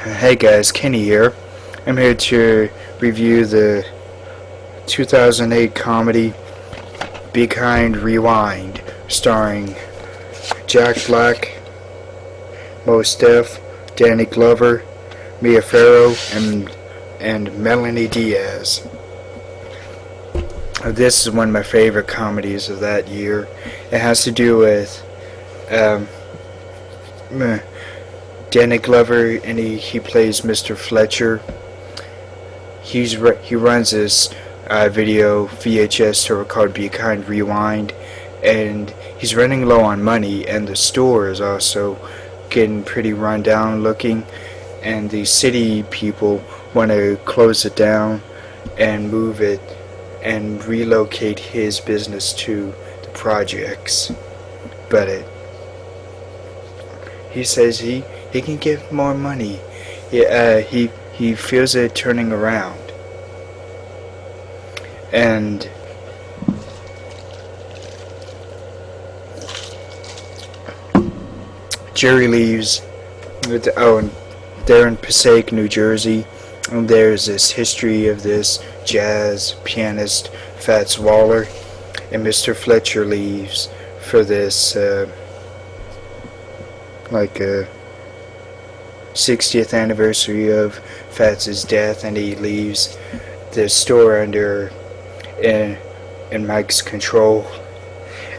Hey guys, Kenny here. I'm here to review the 2008 comedy Be Kind Rewind, starring Jack Black, Mos Def, Danny Glover, Mia Farrow, and Melanie Diaz. This is one of my favorite comedies of that year. It has to do with Danny Glover, and he plays Mr. Fletcher. He runs this video VHS store called Be Kind Rewind, and he's running low on money, and the store is also getting pretty run down looking, and the city people want to close it down and move it and relocate his business to the projects. But he says he can get more money. He feels it turning around. And Jerry leaves. And they're in Passaic, New Jersey. And there's this history of this jazz pianist, Fats Waller. And Mr. Fletcher leaves for this, 60th anniversary of Fats' death, and he leaves the store under in Mike's control.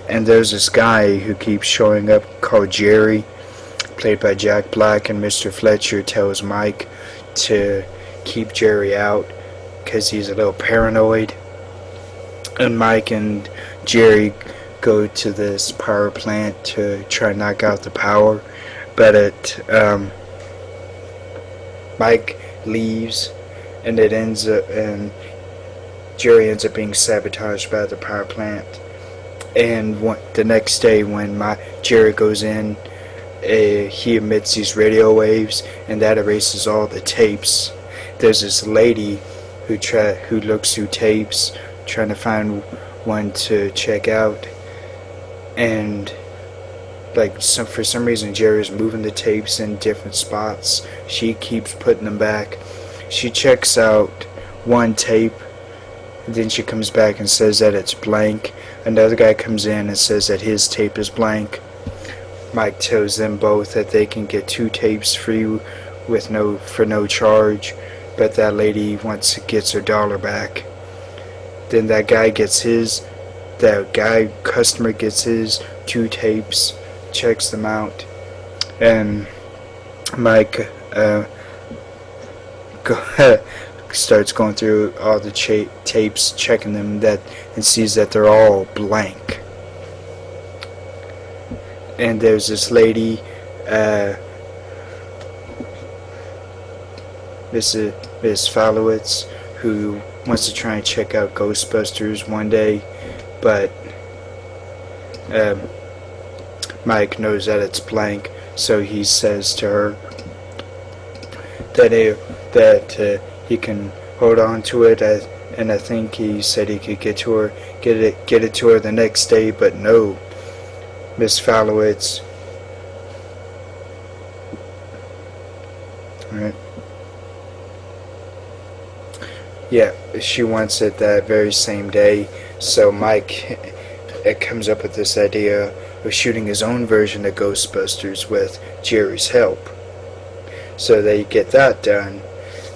And there's this guy who keeps showing up called Jerry, played by Jack Black, and Mr. Fletcher tells Mike to keep Jerry out because he's a little paranoid. And Mike and Jerry go to this power plant to try and knock out the power, but Mike leaves, and Jerry ends up being sabotaged by the power plant. And the next day, when Jerry goes in, he emits these radio waves, and that erases all the tapes. There's this lady who looks through tapes, trying to find one to check out, and for some reason Jerry's moving the tapes in different spots. She keeps putting them back. She checks out one tape, then she comes back and says that it's blank. Another guy comes in and says that his tape is blank. Mike tells them both that they can get 2 tapes free for no charge, but that lady gets her dollar back. Then that customer gets his 2 tapes, checks them out, and Mike starts going through all the tapes, checking them and sees that they're all blank. And there's this lady, Miss Falowitz, who wants to try and check out Ghostbusters one day, but Mike knows that it's blank, so he says to her that he can hold on to it, and I think he said he could get it to her the next day, but no, Miss Falowitz. Right. Yeah, she wants it that very same day, so Mike comes up with this idea of shooting his own version of Ghostbusters with Jerry's help. So they get that done,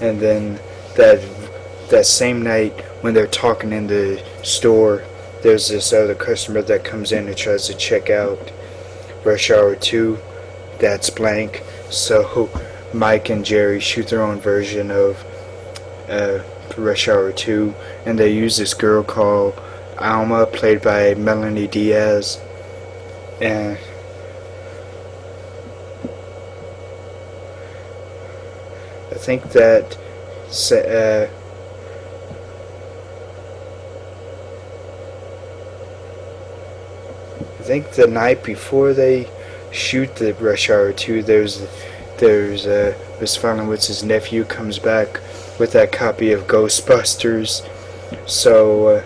and then that same night when they're talking in the store, there's this other customer that comes in and tries to check out Rush Hour 2. That's blank. So Mike and Jerry shoot their own version of Rush Hour 2, and they use this girl called Alma, played by Melanie Diaz, and I think the night before they shoot the Rush Hour 2, there's Miss Falowitz's nephew comes back with that copy of Ghostbusters, so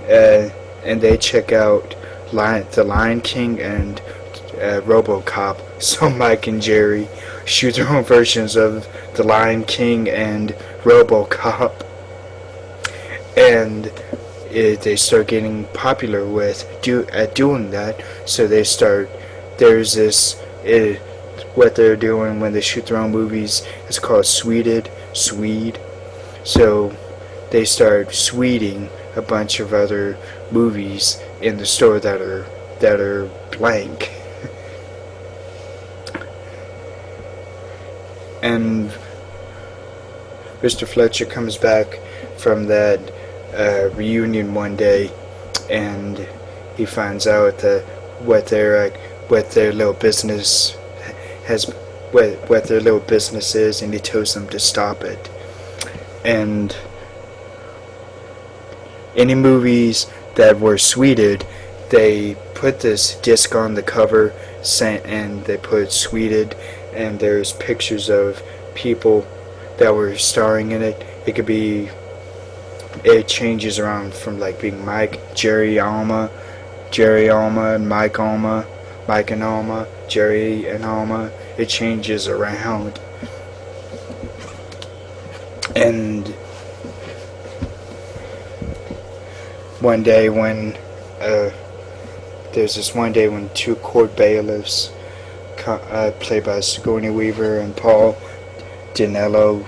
and they check out The Lion King and RoboCop So Mike and Jerry shoot their own versions of The Lion King and RoboCop, and they start getting popular at doing that. So there's this what they're doing when they shoot their own movies is called Swede. So they start sweeting a bunch of other movies in the store that are blank. And Mr. Fletcher comes back from that reunion one day, and he finds out that what their little business what their little business is, and he tells them to stop it. And any movies that were sweeted, they put this disc on the cover, and they put sweeted, and there's pictures of people that were starring in it. It changes around from like being Mike, Jerry, Alma, and Mike, Alma, Mike and Alma, Jerry and Alma. It changes around. And one day when there's this one day when two court bailiffs, played by Sigourney Weaver and Paul Dinello,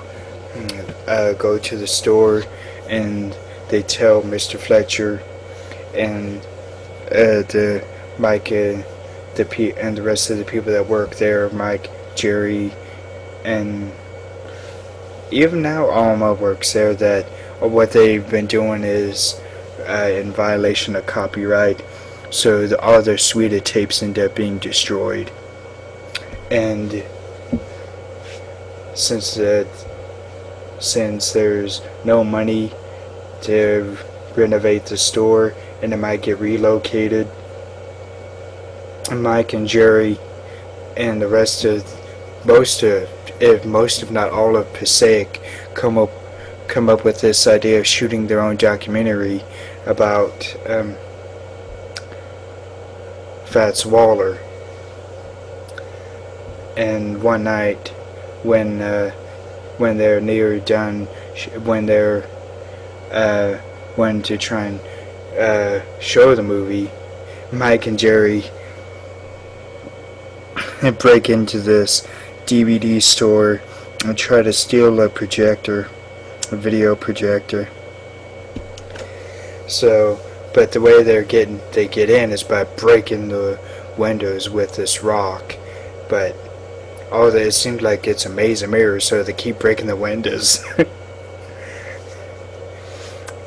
go to the store, and they tell Mr. Fletcher and Mike and the rest of the people that work there, Mike, Jerry, and even now Alma works there, that what they've been doing is in violation of copyright, so all their sweeted tapes end up being destroyed. And since there's no money to renovate the store, and it might get relocated, Mike and Jerry and the rest of most if not all of Passaic come up with this idea of shooting their own documentary about Fats Waller. And one night, when they're near done, when to try and show the movie, Mike and Jerry break into this DVD store and try to steal a video projector. So, but the way they get in is by breaking the windows with this rock. But it seems like it's a maze of mirrors, so they keep breaking the windows.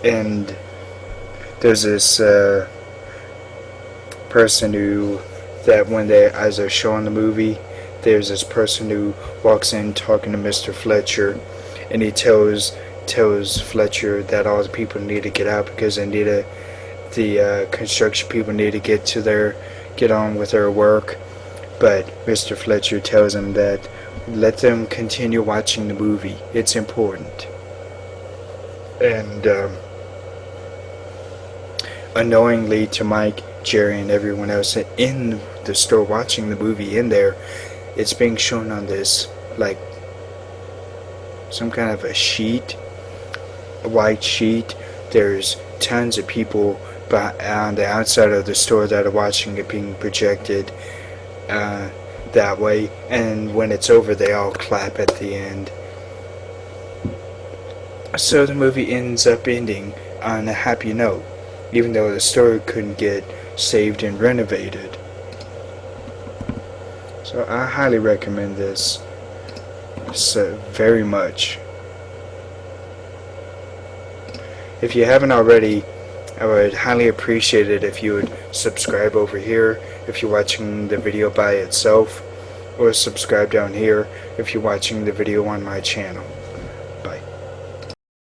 And there's this person as they're showing the movie, there's this person who walks in talking to Mr. Fletcher, and he tells Fletcher that all the people need to get out because the construction people need to get on with their work. But Mr. Fletcher tells him that let them continue watching the movie. It's important. And unknowingly to Mike, Jerry, and everyone else in the store watching the movie in there, it's being shown on this, like, some kind of a white sheet. There's tons of people on the outside of the store that are watching it being projected that way, and when it's over they all clap at the end. So the movie ends up ending on a happy note, even though the store couldn't get saved and renovated. So I highly recommend this very much. If you haven't already, I would highly appreciate it if you would subscribe over here if you're watching the video by itself, or subscribe down here if you're watching the video on my channel.